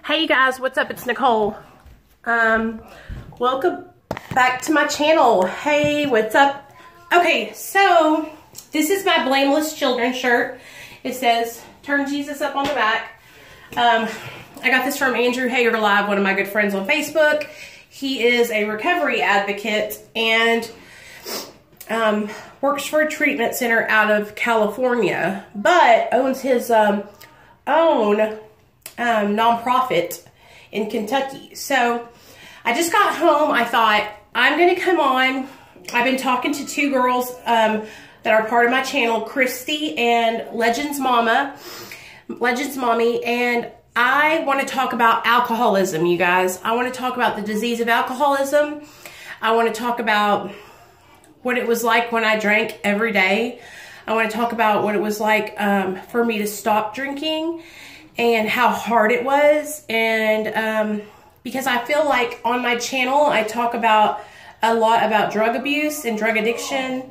Hey you guys, what's up? It's Nicole. Welcome back to my channel. Hey, what's up? Okay, so this is my Blameless Children shirt. It says, "Turn Jesus Up" on the back. I got this from Andrew Hager Live, one of my good friends on Facebook. He is a recovery advocate and works for a treatment center out of California, but owns his own nonprofit in Kentucky. So I just got home. I thought, I'm going to come on. I've been talking to two girls that are part of my channel, Christy and Legends Mommy, and I want to talk about alcoholism, you guys. I want to talk about the disease of alcoholism. I want to talk about what it was like when I drank every day. I want to talk about what it was like for me to stop drinking and how hard it was. And because I feel like on my channel, I talk about a lot about drug abuse and drug addiction,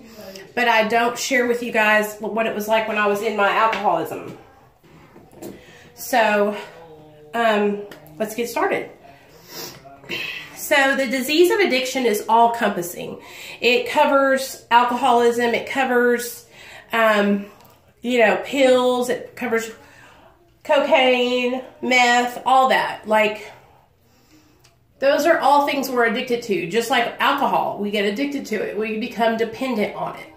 but I don't share with you guys what it was like when I was in my alcoholism. So let's get started. So the disease of addiction is all-encompassing. It covers alcoholism, it covers, pills, it covers cocaine, meth, all that. Like, those are all things we're addicted to. Just like alcohol, we get addicted to it. We become dependent on it.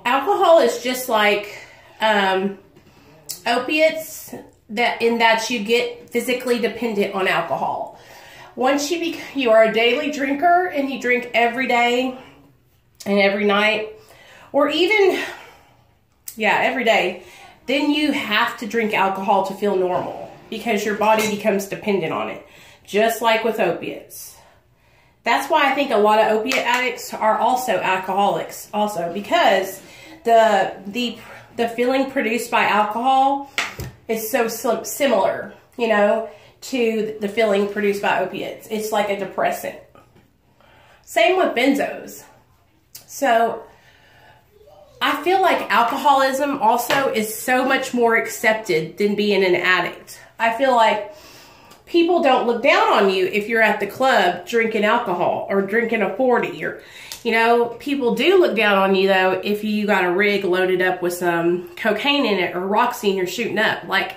Alcohol is just like opiates, in that you get physically dependent on alcohol. Once you are a daily drinker and you drink every day and every night, or even, every day, then you have to drink alcohol to feel normal because your body becomes dependent on it, just like with opiates. That's why I think a lot of opiate addicts are also alcoholics also, because the feeling produced by alcohol is so similar, to the feeling produced by opiates. It's like a depressant. Same with benzos. So I feel like alcoholism also is so much more accepted than being an addict. I feel like people don't look down on you if you're at the club drinking alcohol or drinking a 40, or, people do look down on you though if you got a rig loaded up with some cocaine in it or Roxy and you're shooting up. Like,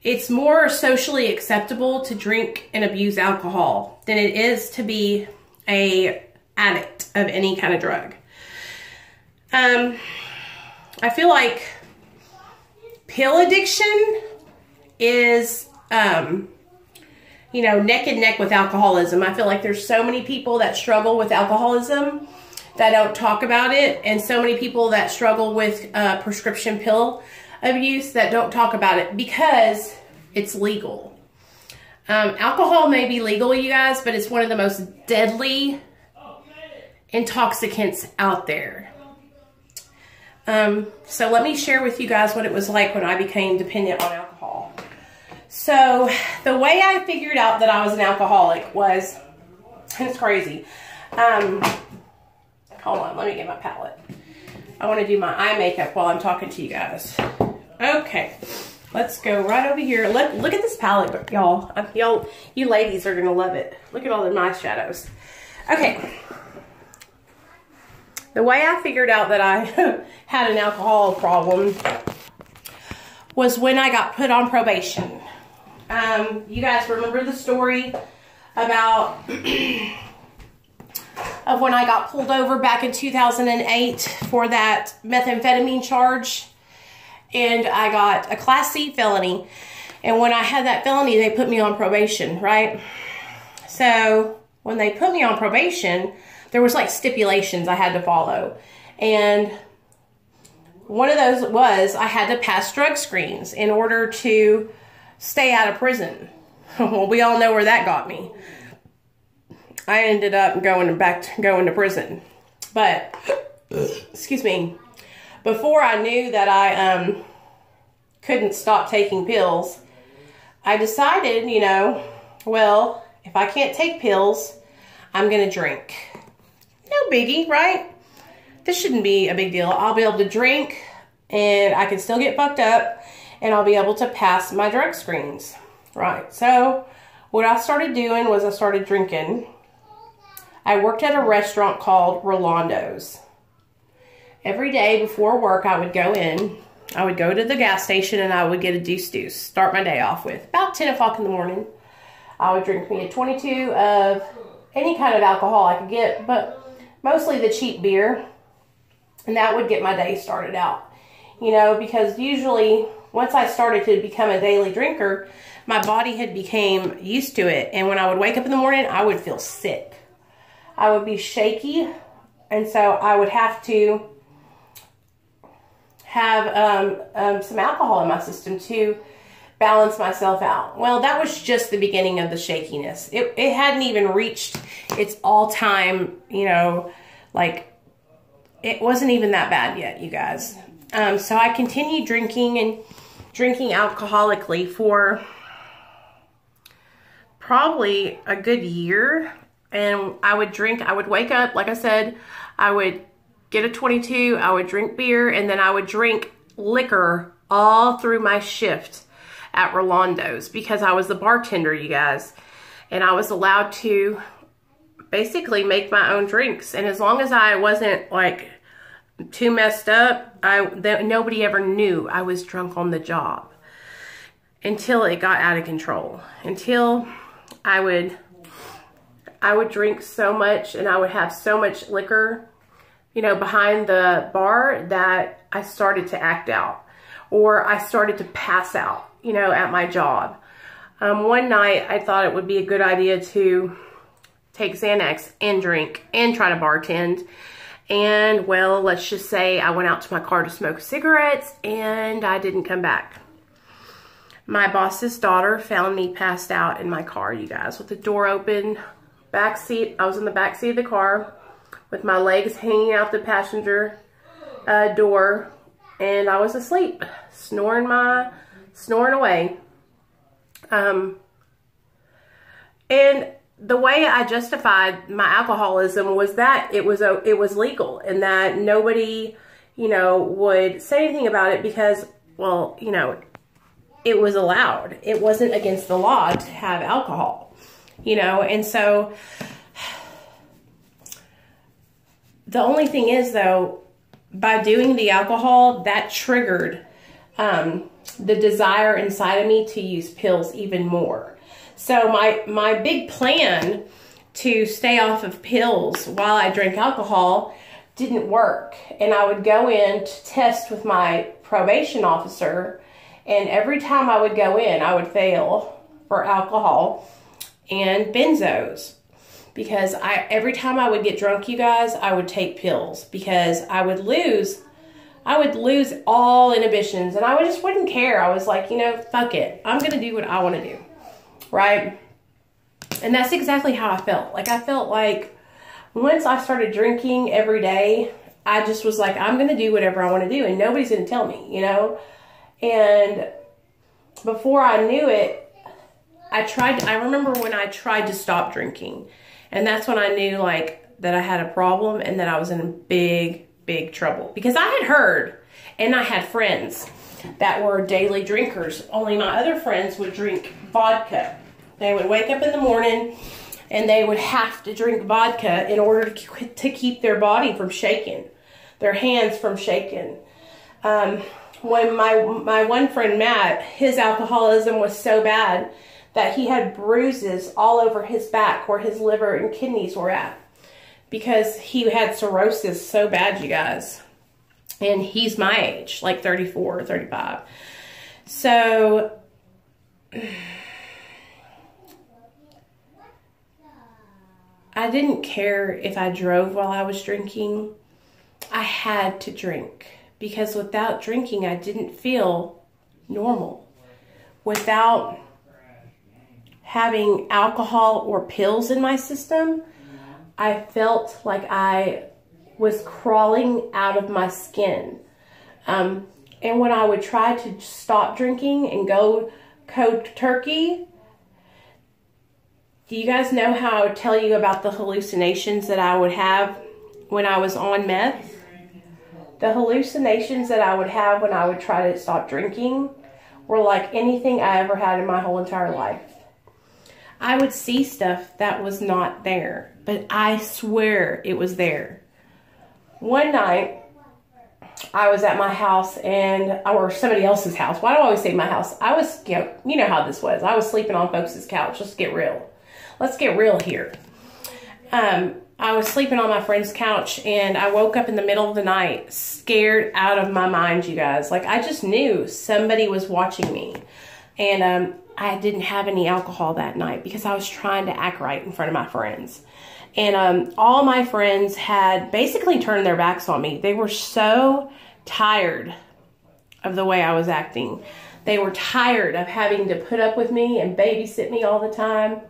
it's more socially acceptable to drink and abuse alcohol than it is to be a addict of any kind of drug. I feel like pill addiction is, neck and neck with alcoholism. I feel like there's so many people that struggle with alcoholism that don't talk about it, and so many people that struggle with prescription pill abuse that don't talk about it because it's legal. Alcohol may be legal, you guys, but it's one of the most deadly intoxicants out there. So let me share with you guys what it was like when I became dependent on alcohol. So the way I figured out that I was an alcoholic was, and it's crazy. Hold on, let me get my palette. I want to do my eye makeup while I'm talking to you guys. Okay, let's go right over here. Look at this palette, y'all. You ladies are gonna love it. Look at all the nice shadows. Okay. The way I figured out that I had an alcohol problem was when I got put on probation. You guys remember the story about of when I got pulled over back in 2008 for that methamphetamine charge, and I got a Class C felony. And when I had that felony, they put me on probation, right? So when they put me on probation, there was like stipulations I had to follow. And one of those was I had to pass drug screens in order to stay out of prison. Well, we all know where that got me. I ended up going to prison. But, excuse me, before I knew that I couldn't stop taking pills, I decided, well, if I can't take pills, I'm going to drink. No biggie, right? This shouldn't be a big deal. I'll be able to drink and I can still get fucked up and I'll be able to pass my drug screens. Right. So what I started doing was I started drinking. I worked at a restaurant called Rolando's. Every day before work, I would go in. I would go to the gas station and I would get a deuce, start my day off with. About 10 o'clock in the morning, I would drink me a 22 of any kind of alcohol I could get, but mostly the cheap beer. And that would get my day started out. You know, because usually once I started to become a daily drinker, my body had became used to it. And when I would wake up in the morning, I would feel sick. I would be shaky. And so I would have to have some alcohol in my system to balance myself out. Well, that was just the beginning of the shakiness. It hadn't even reached its all-time, you know, like, it wasn't even that bad yet, you guys. So I continued drinking and drinking alcoholically for probably a good year. And I would drink, I would wake up, like I said, I would get a 22, I would drink beer, and then I would drink liquor all through my shift at Rolando's because I was the bartender, you guys. And I was allowed to basically make my own drinks. And as long as I wasn't like too messed up, nobody ever knew I was drunk on the job until it got out of control. Until I would drink so much and I would have so much liquor, you know, behind the bar that I started to act out or I started to pass out, you know, at my job. One night I thought it would be a good idea to take Xanax and drink and try to bartend. And well, let's just say I went out to my car to smoke cigarettes and I didn't come back. My boss's daughter found me passed out in my car, you guys, with the door open, back seat. I was in the back seat of the car with my legs hanging out the passenger door, and I was asleep, snoring away. And the way I justified my alcoholism was that it was legal and that nobody, you know, would say anything about it because, well, you know, it was allowed. It wasn't against the law to have alcohol, you know, and so the only thing is, though, by doing the alcohol, that triggered the desire inside of me to use pills even more. So my big plan to stay off of pills while I drank alcohol didn't work. And I would go in to test with my probation officer, and every time I would go in, I would fail for alcohol and benzos. Because every time I would get drunk, you guys, I would take pills because I would lose all inhibitions and I just wouldn't care. I was like, you know, fuck it. I'm going to do what I want to do. Right? And that's exactly how I felt. Like, I felt like once I started drinking every day, I just was like, I'm going to do whatever I want to do and nobody's going to tell me, you know? And before I knew it, I remember when I tried to stop drinking. And that's when I knew, like, that I had a problem and that I was in big, big trouble. Because I had heard, and I had friends that were daily drinkers. Only my other friends would drink vodka. They would wake up in the morning and they would have to drink vodka in order to keep their body from shaking, their hands from shaking. When my one friend, Matt, his alcoholism was so bad that he had bruises all over his back where his liver and kidneys were at because he had cirrhosis so bad, you guys. And he's my age, like 34 or 35. So I didn't care if I drove while I was drinking. I had to drink because without drinking, I didn't feel normal. Without having alcohol or pills in my system, I felt like I was crawling out of my skin. And when I would try to stop drinking and go cold turkey, do you guys know how I would tell you about the hallucinations that I would have when I was on meth? The hallucinations that I would have when I would try to stop drinking were like anything I ever had in my whole entire life. I would see stuff that was not there, but I swear it was there. One night, I was at my house or somebody else's house. Why do I always say my house? I was, you know how this was. I was sleeping on folks' couch. Let's get real. Let's get real here. I was sleeping on my friend's couch, and I woke up in the middle of the night, scared out of my mind, you guys. Like, I just knew somebody was watching me. And I didn't have any alcohol that night because I was trying to act right in front of my friends. And all my friends had basically turned their backs on me. They were so tired of the way I was acting. They were tired of having to put up with me and babysit me all the time.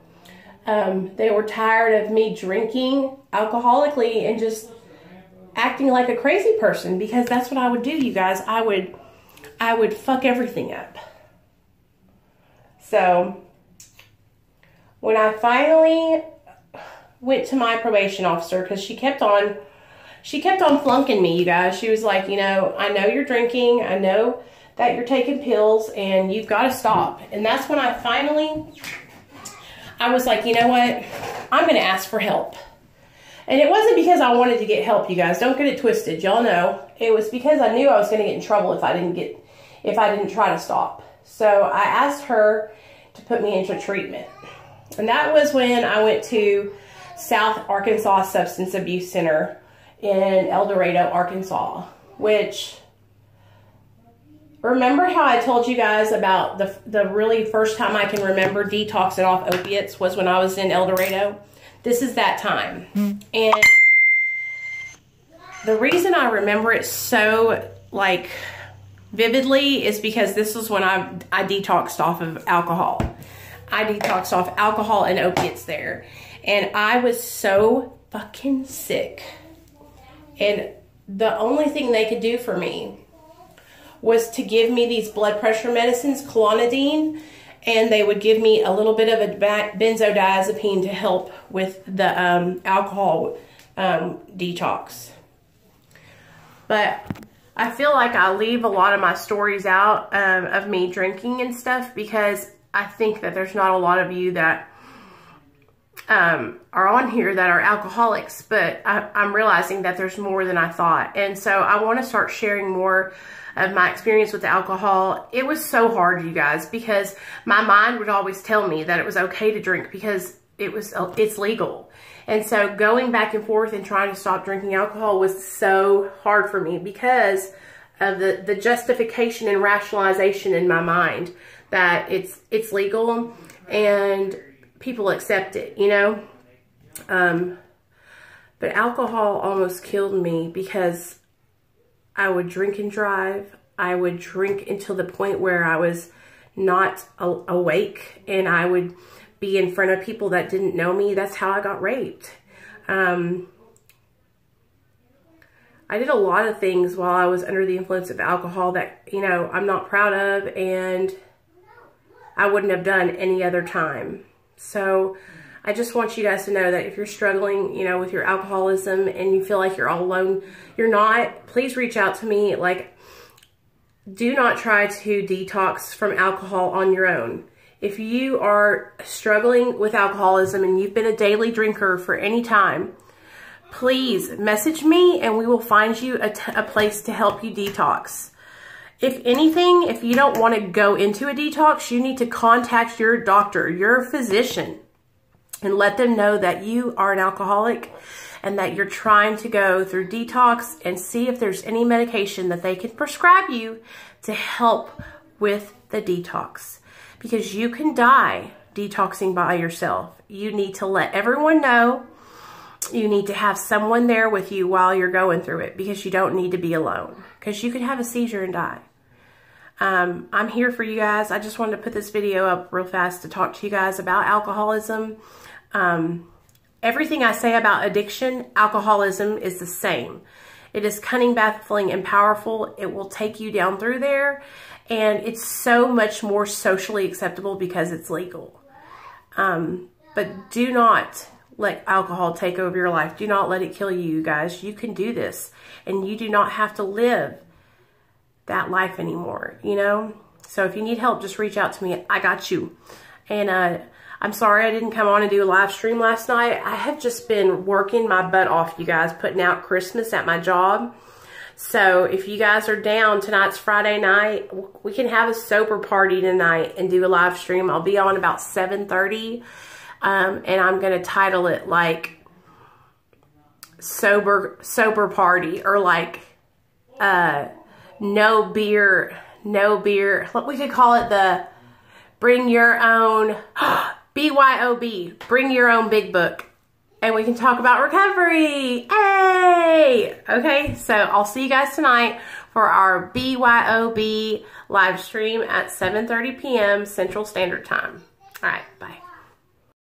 They were tired of me drinking alcoholically and just acting like a crazy person, because that's what I would do, you guys. I would fuck everything up. So when I finally went to my probation officer, because she kept on flunking me, you guys. She was like, I know you're drinking. I know that you're taking pills, and you've got to stop. And that's when I was like, you know what? I'm going to ask for help. And it wasn't because I wanted to get help, you guys. Don't get it twisted. Y'all know. It was because I knew I was going to get in trouble if I didn't try to stop. So I asked her to put me into treatment. And that was when I went to South Arkansas Substance Abuse Center in El Dorado, Arkansas, which, remember how I told you guys about the really first time I can remember detoxing off opiates was when I was in El Dorado? This is that time. And the reason I remember it so, like, vividly is because this was when I detoxed off of alcohol. I detoxed off alcohol and opiates there. And I was so fucking sick. And the only thing they could do for me was to give me these blood pressure medicines, Clonidine, and they would give me a little bit of a benzodiazepine to help with the alcohol detox. But I feel like I leave a lot of my stories out of me drinking and stuff, because I think that there's not a lot of you that are on here that are alcoholics, but I'm realizing that there's more than I thought. And so I want to start sharing more of my experience with alcohol. It was so hard, you guys, because my mind would always tell me that it was okay to drink because it's legal. And so going back and forth and trying to stop drinking alcohol was so hard for me because of the justification and rationalization in my mind that it's legal and people accept it, But alcohol almost killed me because I would drink and drive. I would drink until the point where I was not awake, and I would be in front of people that didn't know me. That's how I got raped. I did a lot of things while I was under the influence of alcohol that, I'm not proud of, and I wouldn't have done any other time. So I just want you guys to know that if you're struggling, with your alcoholism and you feel like you're all alone, you're not. Please reach out to me. Like, do not try to detox from alcohol on your own. If you are struggling with alcoholism and you've been a daily drinker for any time, please message me and we will find you a place to help you detox. If anything, if you don't want to go into a detox, you need to contact your doctor, your physician, and let them know that you are an alcoholic and that you're trying to go through detox, and see if there's any medication that they can prescribe you to help with the detox. Because you can die detoxing by yourself. You need to let everyone know. You need to have someone there with you while you're going through it, because you don't need to be alone. Because you could have a seizure and die. I'm here for you guys. I just wanted to put this video up real fast to talk to you guys about alcoholism. Everything I say about addiction, alcoholism is the same. It is cunning, baffling, and powerful. It will take you down through there. And it's so much more socially acceptable because it's legal. But do not let alcohol take over your life. Do not let it kill you, you guys. You can do this. And you do not have to live that life anymore, So if you need help, just reach out to me. I got you. And I'm sorry I didn't come on and do a live stream last night. I have just been working my butt off, you guys, putting out Christmas at my job. So if you guys are down, tonight's Friday night, we can have a sober party tonight and do a live stream. I'll be on about 7:30. And I'm going to title it like sober party, or like no beer. We could call it the bring your own BYOB, bring your own big book. And we can talk about recovery. Hey! Okay, so I'll see you guys tonight for our BYOB live stream at 7:30 p.m. Central Standard Time. All right, bye.